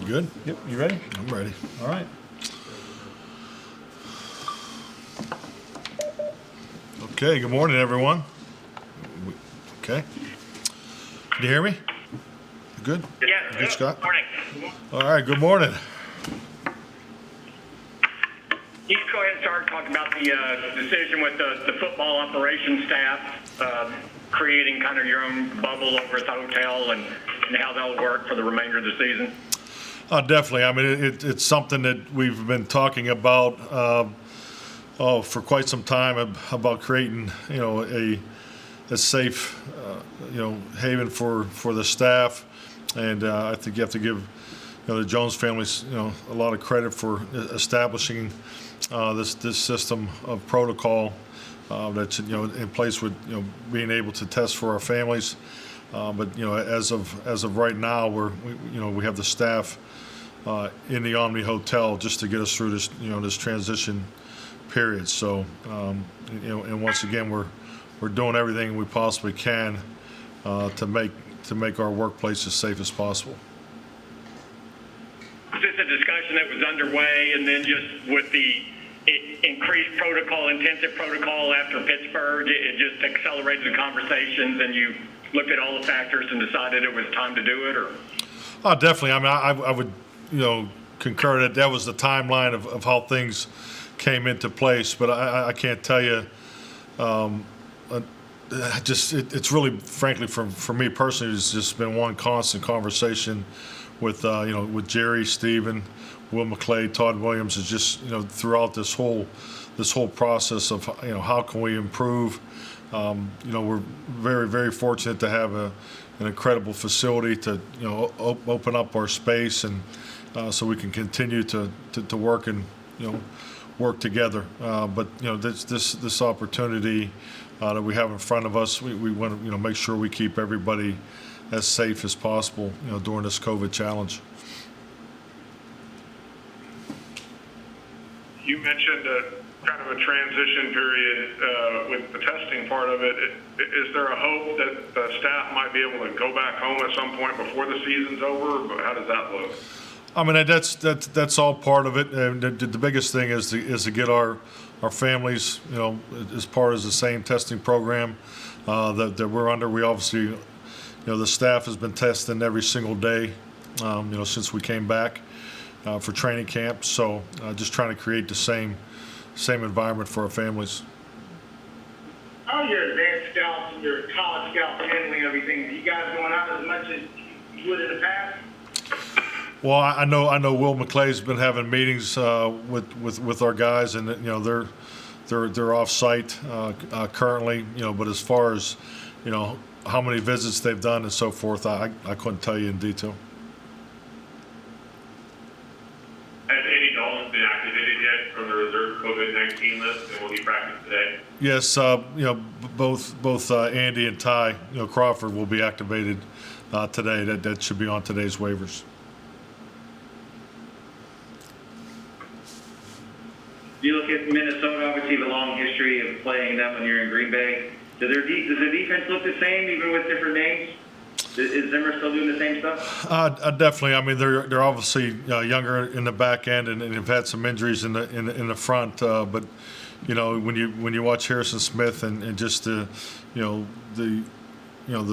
Good? Yep, you ready? I'm ready. All right. Okay, good morning, everyone. Okay. Can you hear me? You good? Yes. Good, Scott? Morning. All right, good morning. You can go ahead and start talking about the decision with the football operations staff creating kind of your own bubble over at the hotel and how that'll work for the remainder of the season. Definitely. I mean, it's something that we've been talking about for quite some time about creating, a safe, haven for the staff, and I think you have to give, the Jones families, a lot of credit for establishing this system of protocol that's in place with being able to test for our families. But as of right now, we have the staff in the Omni Hotel just to get us through this this transition period. So and once again we're doing everything we possibly can to make our workplace as safe as possible. Is this a discussion that was underway, and then just with the increased protocol, intensive protocol after Pittsburgh, it just accelerated the conversations, and you looked at all the factors and decided it was time to do it, or? Oh, definitely. I mean, I would concur that was the timeline of how things came into place, but I can't tell you. It's really, frankly, for me personally, it's just been one constant conversation with with Jerry, Stephen, Will McClay, Todd Williams. Is just throughout this whole process of how can we improve. We're very, very fortunate to have an incredible facility to open up our space and so we can continue to work and work together. But this opportunity that we have in front of us, we want to make sure we keep everybody as safe as possible during this COVID challenge. You mentioned kind of a transition period with the testing part of it. Is there a hope that the staff might be able to go back home at some point before the season's over? But how does that look? I mean, that's all part of it. And the biggest thing is to get our families, as part of the same testing program that we're under. We obviously, the staff has been testing every single day, since we came back for training camp. So just trying to create the same environment for our families. How are your advanced scouts and your college scouts handling everything? Are you guys going out as much as you would in the past? Well, I know Will McClay's been having meetings with our guys, and they're off site currently. But as far as how many visits they've done and so forth, I couldn't tell you in detail. Has Andy Dalton been activated yet from the reserve COVID-19 list, and will he practice today? Yes, both Andy and Ty, Crawford will be activated today. That should be on today's waivers. You look at Minnesota, obviously the long history of playing them when you're in Green Bay. Does the defense look the same, even with different names? Is Zimmer still doing the same stuff? Definitely. I mean, they're obviously younger in the back end, and have had some injuries in the front. But when you watch Harrison Smith and just the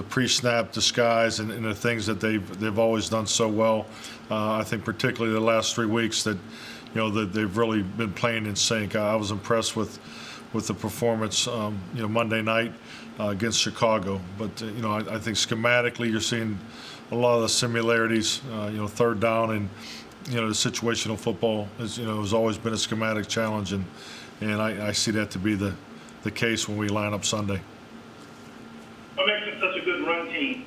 pre-snap disguise and the things that they've always done so well, I think particularly the last 3 weeks that that they've really been playing in sync. I was impressed with the performance Monday night against Chicago. But I think schematically you're seeing a lot of the similarities. Third down and the situational football has always been a schematic challenge, and I see that to be the case when we line up Sunday. What makes them such a good run team?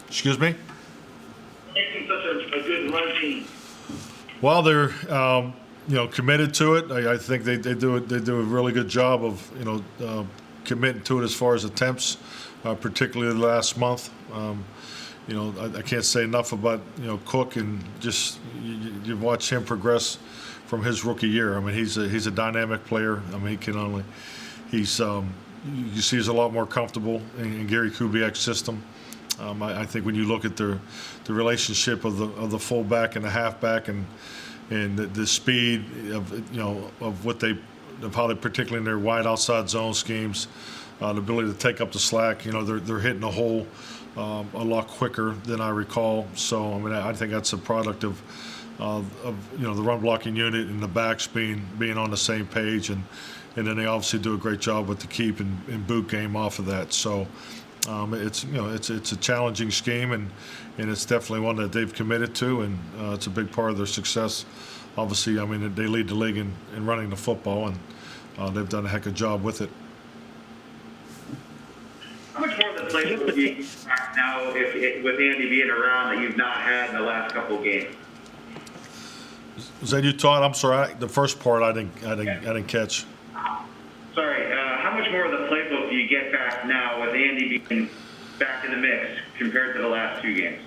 Excuse me? What makes them such a good run team? Well, they're committed to it. I think they do a really good job of committing to it as far as attempts, particularly the last month. I can't say enough about Cook, and just you watch him progress from his rookie year. I mean, he's a dynamic player. I mean, you see he's a lot more comfortable in Gary Kubiak's system. I think when you look at the relationship of the fullback and the halfback and the speed of how they particularly in their wide outside zone schemes, the ability to take up the slack, they're hitting the hole a lot quicker than I recall. So I think that's a product of the run blocking unit and the backs being on the same page, and then they obviously do a great job with the keep and boot game off of that. So it's a challenging scheme, and it's definitely one that they've committed to, and it's a big part of their success. Obviously, they lead the league in running the football, and they've done a heck of a job with it. How much more of the playbook do you now with Andy being around that you've not had in the last couple of games? Was that you, Todd? I'm sorry. The first part I didn't catch. Sorry. How much more of the playbook do you get back now with Andy being back in the mix compared to the last two games?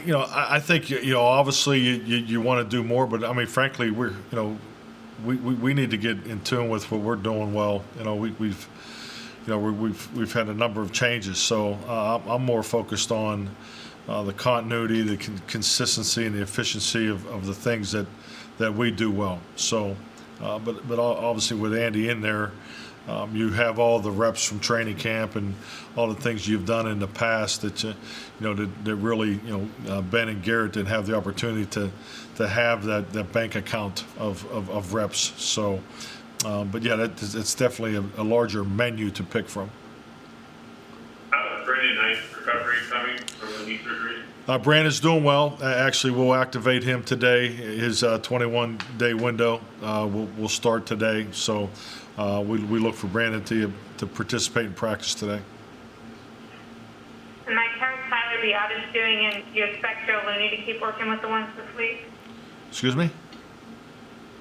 I think obviously you want to do more, but frankly, we need to get in tune with what we're doing well. We've had a number of changes, so I'm more focused on the continuity, the consistency, and the efficiency of the things that we do well. So, but obviously with Andy in there, you have all the reps from training camp and all the things you've done in the past that that really Ben and Garrett didn't have the opportunity to have that bank account of reps. So. But yeah, it's definitely a larger menu to pick from. How's Brandon Knight's recovery coming from the knee surgery? Brandon's doing well. Actually, we'll activate him today. His 21-day window will start today. So we look for Brandon to participate in practice today. And Mike, how's Tyler Biadasz doing? And do you expect Joe Looney to keep working with the ones this week? Excuse me?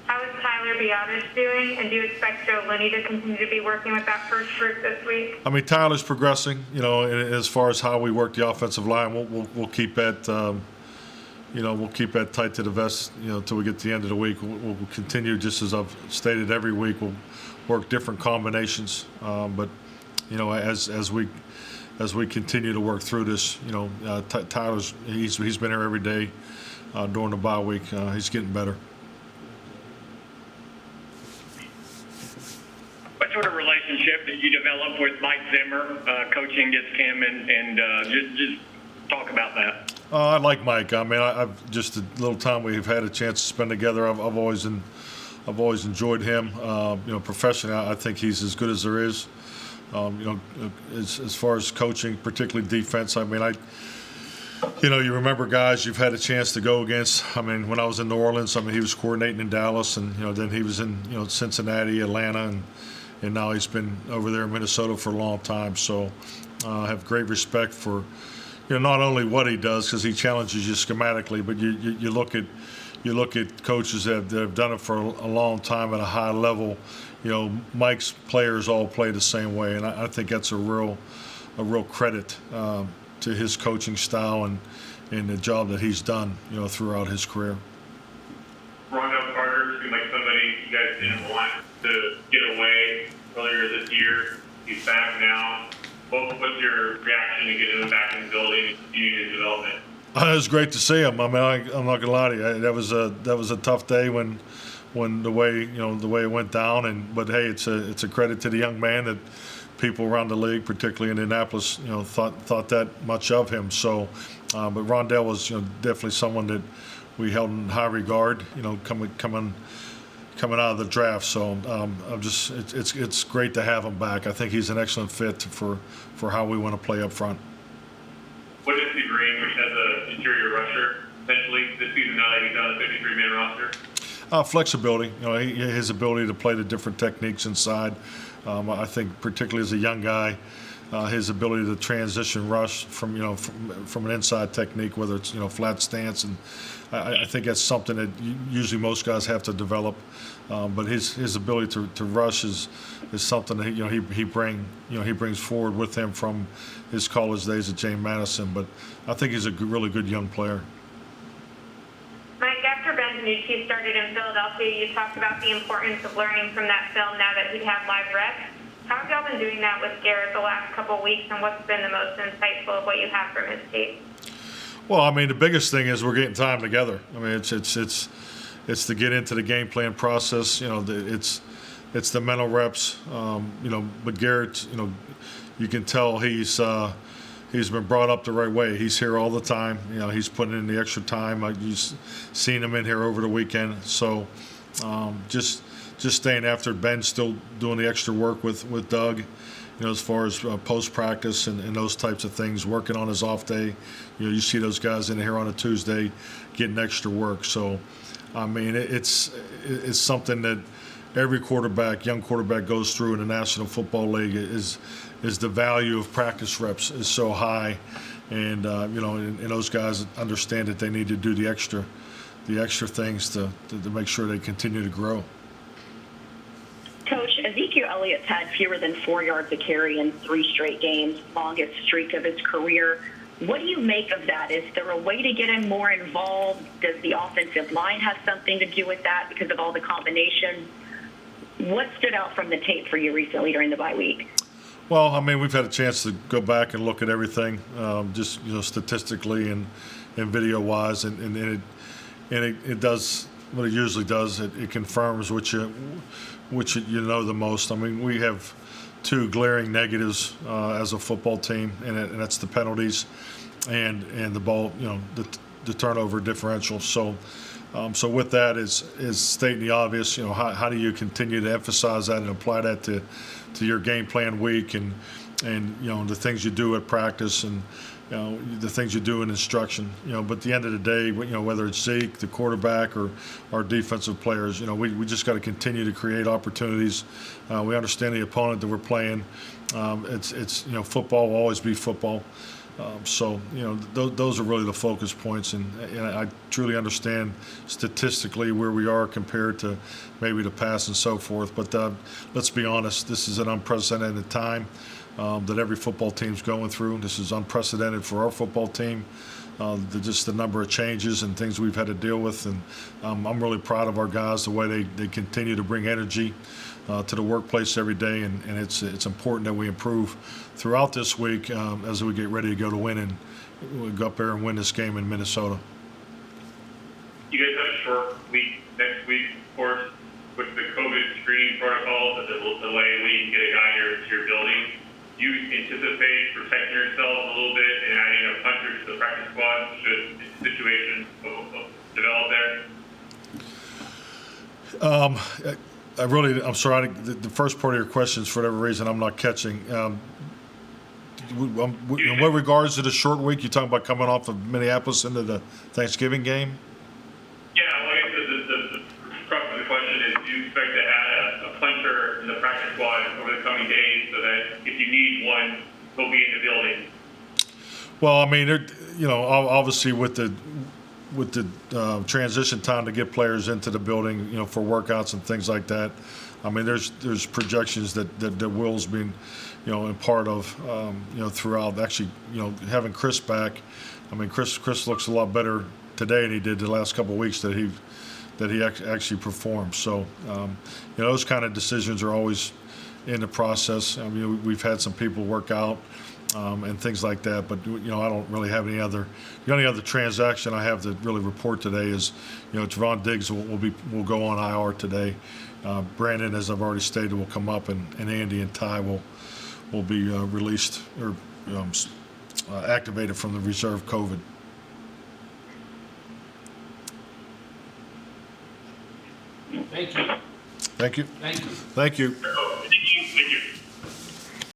How is Tyler Biadasz doing, and do you expect Joe Looney to continue to be working with that first group this week? Tyler's progressing. As far as how we work the offensive line, we'll keep that. We'll keep that tight to the vest. Till we get to the end of the week. We'll continue, just as I've stated every week. We'll work different combinations. But as we continue to work through this, Tyler's he's been here every day during the bye week. He's getting better. What sort of relationship did you develop with Mike Zimmer, coaching against him, and just talk about that? I like Mike. I've just a little time we've had a chance to spend together. I've always enjoyed him. Professionally, I think he's as good as there is. As far as coaching, particularly defense, you remember guys you've had a chance to go against. When I was in New Orleans, he was coordinating in Dallas, and then he was in Cincinnati, Atlanta, and now he's been over there in Minnesota for a long time. So I have great respect for not only what he does, because he challenges you schematically, but you look at coaches that have done it for a long time at a high level. Mike's players all play the same way, and I think that's a real credit to his coaching style and the job that he's done throughout his career. Rondell Carter seemed like somebody you guys didn't want to get away earlier this year. He's back now. What's your reaction to getting him back in the building and continuing his development? It was great to see him. I'm not gonna lie to you. That was a tough day when the way it went down. But hey, it's a credit to the young man that people around the league, particularly in Indianapolis, thought that much of him. So, but Rondell was definitely someone that we held in high regard. Coming out of the draft. So it's great to have him back. I think he's an excellent fit for how we want to play up front. What does he bring as an interior rusher, essentially, this season now that he's on the 53-man roster? Flexibility. His ability to play the different techniques inside. I think particularly as a young guy, his ability to transition rush from an inside technique, whether it's flat stance, and I think that's something that usually most guys have to develop. But his ability to rush is something that he brings forward with him from his college days at James Madison. But I think he's a really good young player. Mike, after Ben DiNucci started in Philadelphia, you talked about the importance of learning from that film now that he'd have live reps. How have y'all been doing that with Garrett the last couple of weeks, and what's been the most insightful of what you have from his tape? Well, I mean, the biggest thing is we're getting time together. I mean, it's to get into the game plan process. You know, it's the mental reps. You know, but Garrett, you know, you can tell he's been brought up the right way. He's here all the time. You know, he's putting in the extra time. You've seen him in here over the weekend. So just staying after Ben, still doing the extra work with Doug, you know, as far as post practice and those types of things, working on his off day. You know, you see those guys in here on a Tuesday getting extra work. So, I mean, it's something that every quarterback, young quarterback, goes through in the National Football League. Is the value of practice reps is so high, and you know, and those guys understand that they need to do the extra things to make sure they continue to grow. Coach, Ezekiel Elliott's had fewer than 4 yards a carry in 3 straight games, longest streak of his career. What do you make of that? Is there a way to get him more involved? Does the offensive line have something to do with that because of all the combinations? What stood out from the tape for you recently during the bye week? Well, I mean, we've had a chance to go back and look at everything, just, you know, statistically and video wise, and it does what it usually does. It confirms what you know the most. I mean, we have 2 glaring negatives as a football team, and that's the penalties and the ball, you know, the turnover differential. So with that is stating the obvious. You know, how do you continue to emphasize that and apply that to your game plan week and you know, the things you do at practice and, you know, the things you do in instruction. You know, but at the end of the day, you know, whether it's Zeke, the quarterback, or our defensive players, you know, we just got to continue to create opportunities. We understand the opponent that we're playing. It's you know, football will always be football. So, you know, those are really the focus points, and I truly understand statistically where we are compared to maybe the past and so forth. But let's be honest, this is an unprecedented time that every football team's going through. This is unprecedented for our football team. Just the number of changes and things we've had to deal with, and I'm really proud of our guys, the way they continue to bring energy to the workplace every day, and it's important that we improve throughout this week as we get ready to go to win and we'll go up there and win this game in Minnesota. You guys have a short week next week, of course, with the COVID screening protocols that will delay when you can get a guy to your building. Do you anticipate protecting yourself a little bit and adding a puncher to the practice squad should the situation develop there? I'm sorry, the first part of your question is for whatever reason I'm not catching. In what regards to the short week, you're talking about coming off of Minneapolis into the Thanksgiving game? Yeah, well, I guess the crux of the question is, do you expect to add a puncher in the practice squad over the coming days so that if you need one, he'll be in the building? Well, I mean, you know, obviously with the transition time to get players into the building, you know, for workouts and things like that. I mean, there's projections that Will's been, you know, and part of, you know, throughout. Actually, you know, having Chris back. I mean, Chris looks a lot better today than he did the last couple of weeks that he actually performed. So, you know, those kind of decisions are always in the process. I mean, we've had some people work out. And things like that, but you know, I don't really have any other. The only other transaction I have to really report today is, you know, Tyrone Diggs will go on IR today. Brandon, as I've already stated, will come up, and Andy and Ty will be released or activated from the reserve COVID. Thank you. Thank you. Thank you. Thank you.